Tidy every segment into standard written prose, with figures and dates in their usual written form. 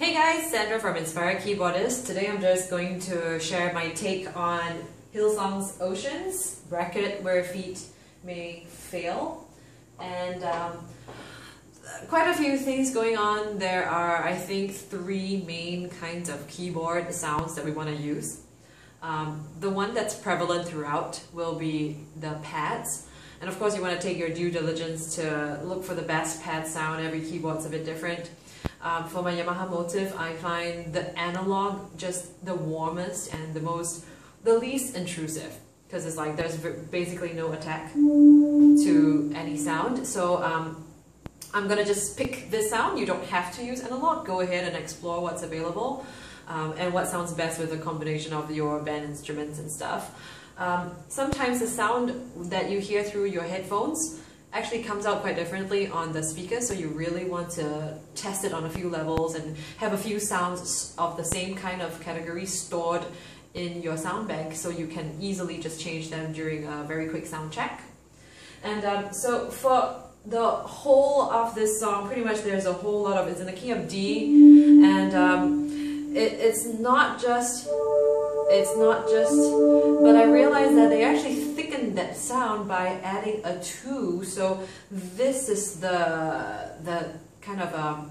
Hey guys, Sandra from Inspired Keyboardist. Today I'm just going to share my take on Hillsong's Oceans, bracket where feet may fail. And quite a few things going on. There are, I think, three main kinds of keyboard sounds that we want to use. The one that's prevalent throughout will be the pads. And of course you want to take your due diligence to look for the best pad sound. Every keyboard's a bit different. For my Yamaha Motif, I find the analog just the warmest and the least intrusive, because it's like there's basically no attack to any sound. So I'm gonna just pick this sound. You don't have to use analog. Go ahead and explore what's available and what sounds best with a combination of your band instruments and stuff. Sometimes the sound that you hear through your headphones actually comes out quite differently on the speaker, so you really want to test it on a few levels and have a few sounds of the same kind of category stored in your sound bank, so you can easily just change them during a very quick sound check. And so for the whole of this song, pretty much there's a whole lot of, it's in the key of D, and it's not just, but I realized that they actually thickened that sound by adding a 2. So this is the kind of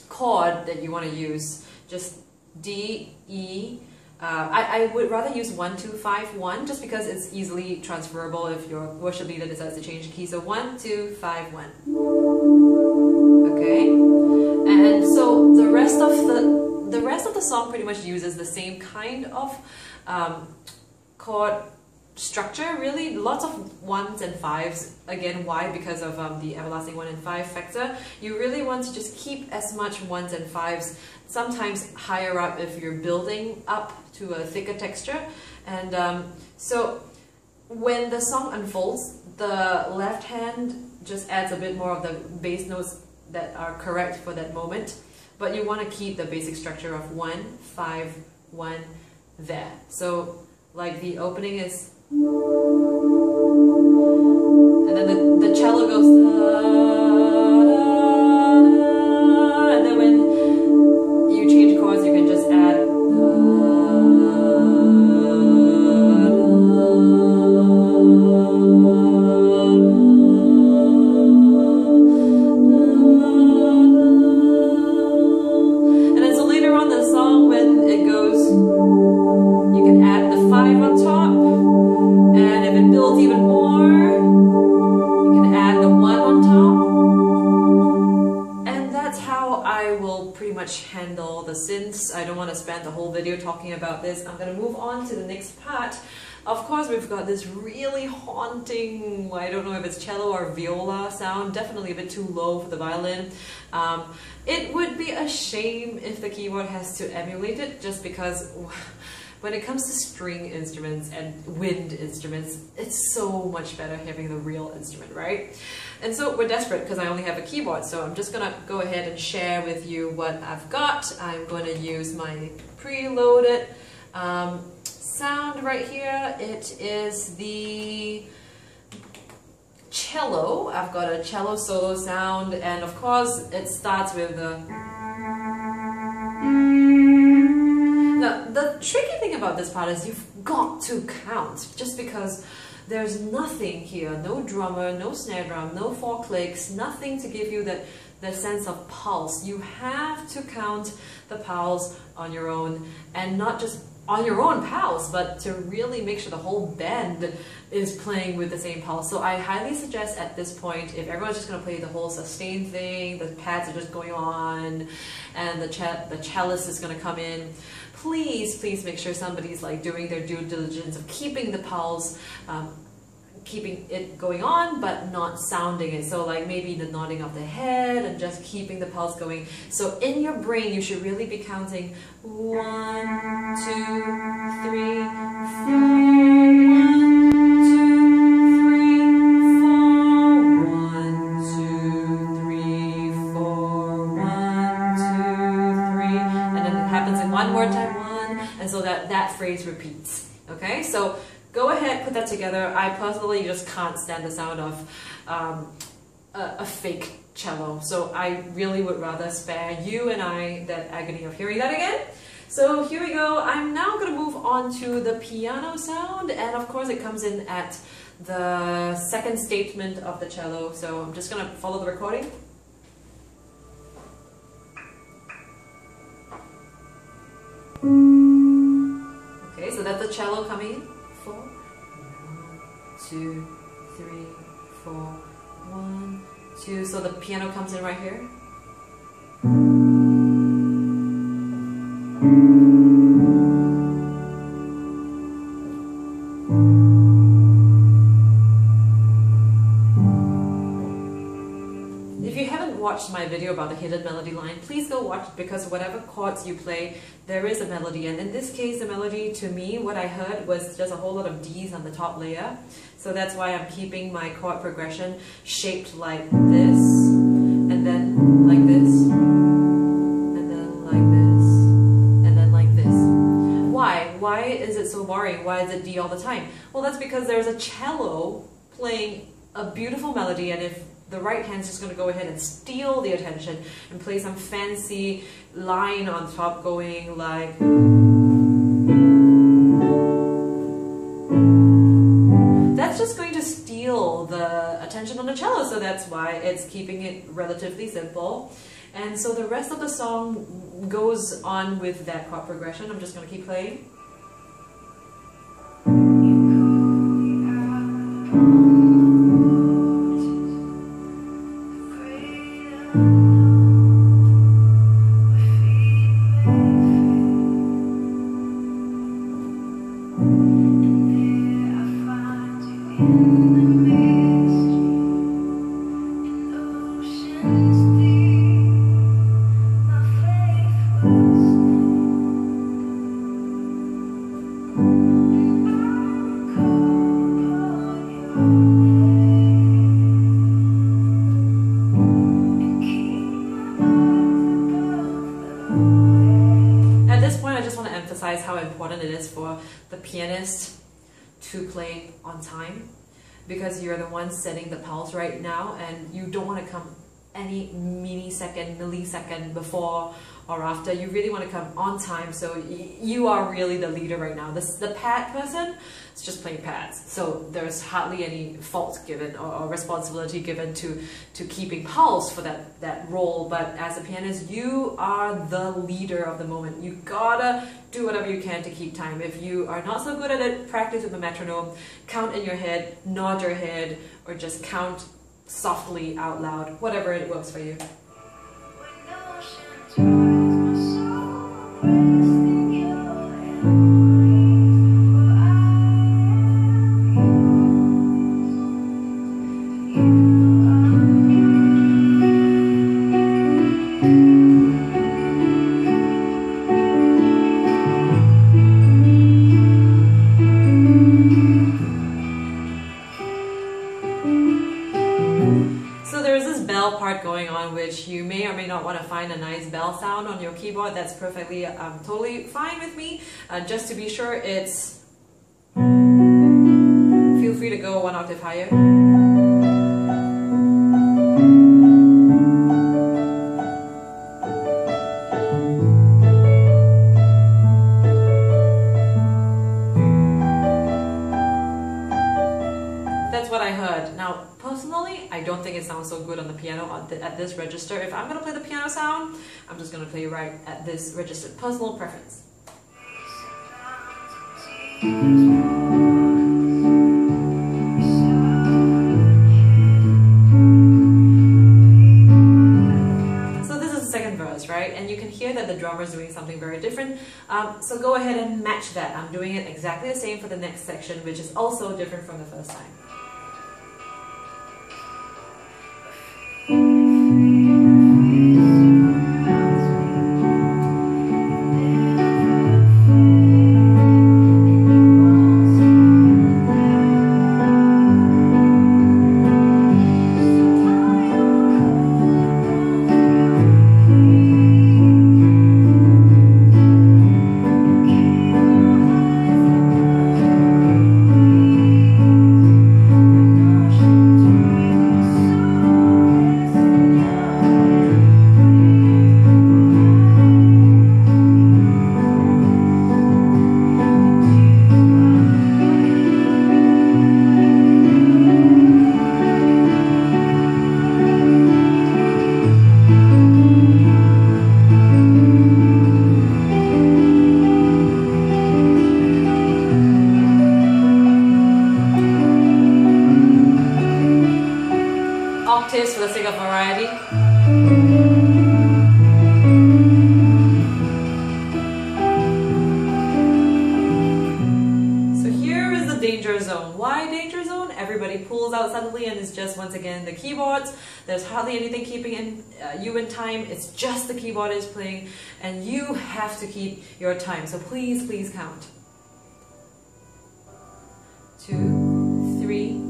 chord that you want to use. Just D, E. I would rather use 1, 2, 5, 1, just because it's easily transferable if your worship leader decides to change the key. So 1, 2, 5, 1. Okay, and so the rest of the song pretty much uses the same kind of chord structure, really. Lots of 1s and 5s. Again, why? Because of the everlasting 1 and 5 factor. You really want to just keep as much 1s and 5s, sometimes higher up if you're building up to a thicker texture. And so when the song unfolds, the left hand just adds a bit more of the bass notes that are correct for that moment. But you want to keep the basic structure of 1, 5, 1 there. So like the opening is, and then the cello goes, and then when you change chords you can just add, handle the synths. I don't want to spend the whole video talking about this. I'm going to move on to the next part. Of course, we've got this really haunting, I don't know if it's cello or viola sound, definitely a bit too low for the violin. It would be a shame if the keyboard has to emulate it, just because when it comes to string instruments and wind instruments, it's so much better having the real instrument, right? And so we're desperate because I only have a keyboard, so I'm just gonna go ahead and share with you what I've got. I'm going to use my preloaded sound right here. It is the cello. I've got a cello solo sound, and of course it starts with the... Now, the tricky thing about this part is you've got to count, just because there's nothing here, no drummer, no snare drum, no 4 clicks, nothing to give you that sense of pulse. You have to count the pulse on your own, and not just on your own pulse, but to really make sure the whole band is playing with the same pulse. So I highly suggest at this point, if everyone's just going to play the whole sustain thing, the pads are just going on, and the cellist is going to come in, please make sure somebody's like doing their due diligence of keeping the pulse, keeping it going on but not sounding it. So like maybe the nodding of the head and just keeping the pulse going. So in your brain you should really be counting 1, 2, 3, 4, 1, 2, 3, 4, 1, 2, 3, and then it happens in one more time, 1, and so that phrase repeats. Okay, so go ahead, put that together. I personally just can't stand the sound of a fake cello. So I really would rather spare you and I that agony of hearing that again. So here we go. I'm now going to move on to the piano sound, and of course it comes in at the second statement of the cello. So I'm just going to follow the recording. Okay, so that's the cello coming in. 4, 1, 2, 3, 4, 1, 2. So the piano comes in right here. If you haven't watched my video about the hidden melody line, please go watch it, because whatever chords you play, there is a melody. And in this case, the melody, to me, what I heard was just a whole lot of D's on the top layer. So that's why I'm keeping my chord progression shaped like this, and then like this, and then like this, and then like this. Why? Why is it so boring? Why is it D all the time? Well, that's because there's a cello playing a beautiful melody, and if the right hand's just going to go ahead and steal the attention and play some fancy line on top going like... That's just going to steal the attention on the cello, so that's why it's keeping it relatively simple. And so the rest of the song goes on with that chord progression. I'm just going to keep playing. How important it is for the pianist to play on time, because you're the one setting the pulse right now, and you don't want to come any millisecond before or after. You really want to come on time, so you are really the leader right now. The pad person is just playing pads, so there's hardly any fault given or responsibility given to keeping pulse for that role. But as a pianist, you are the leader of the moment. You gotta do whatever you can to keep time. If you are not so good at it, practice with a metronome, count in your head, nod your head, or just count softly out loud, whatever it works for you. Part going on, which you may or may not want to find a nice bell sound on your keyboard. That's perfectly totally fine with me. Just to be sure, it's feel free to go one octave higher. That's what I heard. Now, personally, I don't think it sounds so good on the piano at this register. If I'm going to play the piano sound, I'm just going to play right at this register. Personal preference. So this is the second verse, right? And you can hear that the drummer is doing something very different. So go ahead and match that. I'm doing it exactly the same for the next section, which is also different from the first time. octaves for the sake of variety. So here is the danger zone. Why danger zone? Everybody pulls out suddenly and it's just once again the keyboards. There's hardly anything keeping you in time. It's just the keyboard is playing and you have to keep your time. So please, please count. 2, 3,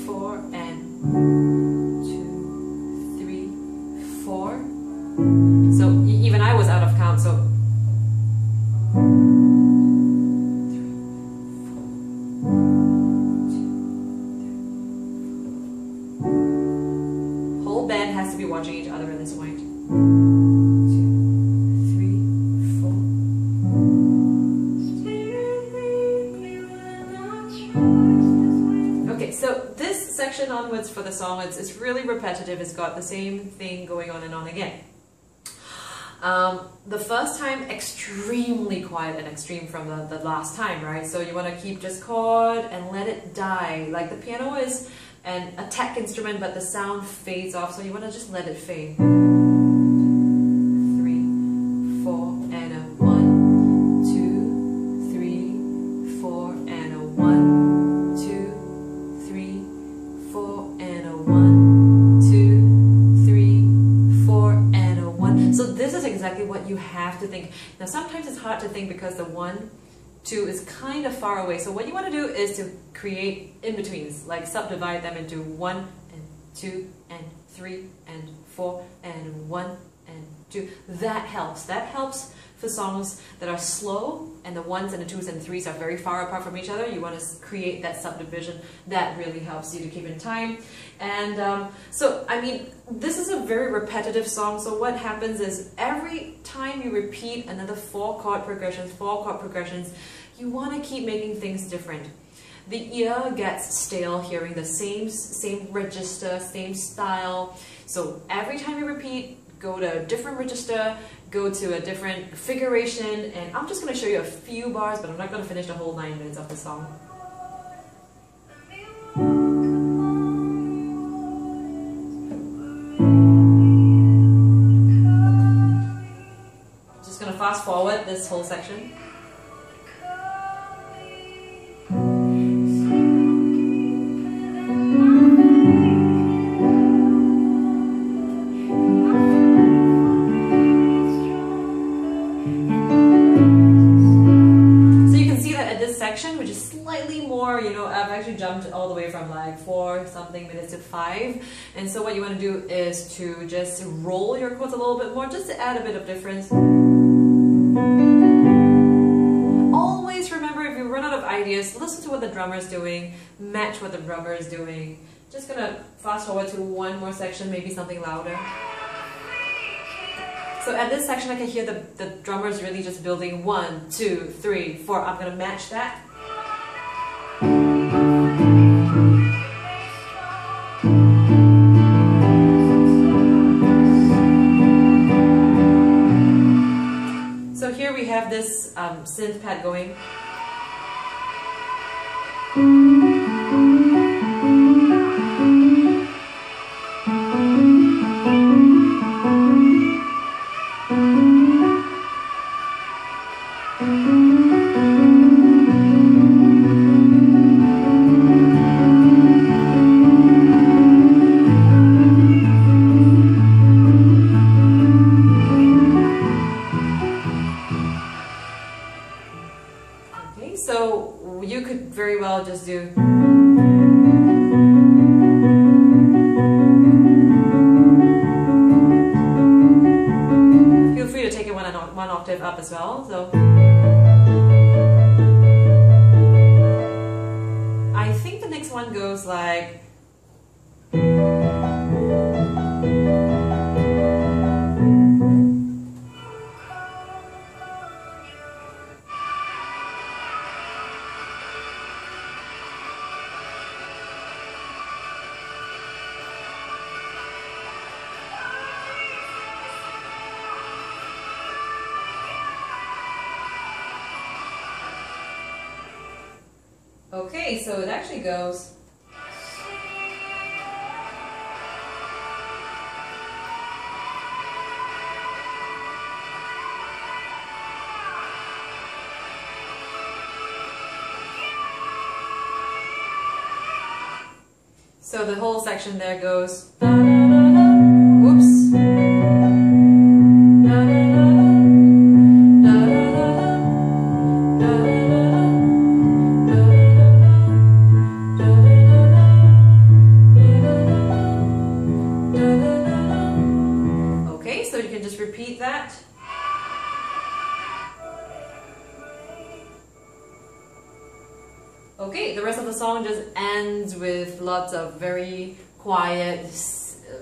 4, and 2, 3, 4. So even I was out of count, so 3, 4, 2, 3, 4. Whole band has to be watching each other at this point. 2, 3, 4. Okay, so this section onwards for the song, it's really repetitive. It's got the same thing going on and on again. The first time, extremely quiet and extreme from the last time, right? So you want to keep just chord and let it die. Like the piano is an attack instrument, but the sound fades off, so you want to just let it fade. 3, 4, and a 1, 2, 3, 4, and a 1, 2, 3, 4, and a 1, 2, 3, 4, and a 1. So this is exactly what you have to think. Now sometimes it's hard to think because the 1, 2 is kind of far away. So what you want to do is to create in-betweens, like subdivide them into 1 and 2 and 3 and 4 and 1 and 2. That helps. That helps for songs that are slow and the 1s and the 2s and 3s are very far apart from each other. You want to create that subdivision. That really helps you to keep in time. And so, I mean, this is a very repetitive song. So what happens is every time you repeat another 4 chord progressions, you want to keep making things different. The ear gets stale hearing the same register, same style. So every time you repeat, go to a different register, go to a different configuration, and I'm just going to show you a few bars, but I'm not going to finish the whole 9 minutes of the song. I'm just going to fast forward this whole section. Which is slightly more, you know, I've actually jumped all the way from like 4 something minutes to 5, and so what you want to do is to just roll your chords a little bit more, just to add a bit of difference. Always remember, if you run out of ideas, listen to what the drummer is doing, match what the drummer is doing. Just gonna fast forward to one more section, maybe something louder. So at this section I can hear the drummer is really just building 1, 2, 3, 4. I'm gonna match that. So here we have this synth pad going. So you could very well just do. Feel free to take it one octave up as well. So I think the next one goes like. Okay, so it actually goes. So the whole section there goes da, da, da, da. Oops. Da, da, da, da, da, da, da, da. Okay, so you can just repeat that. Okay, the rest of the song just ends with lots of very quiet,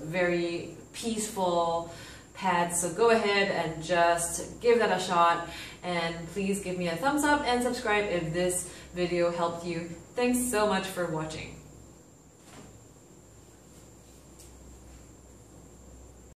very peaceful pads. So go ahead and just give that a shot, and please give me a thumbs up and subscribe if this video helped you. Thanks so much for watching.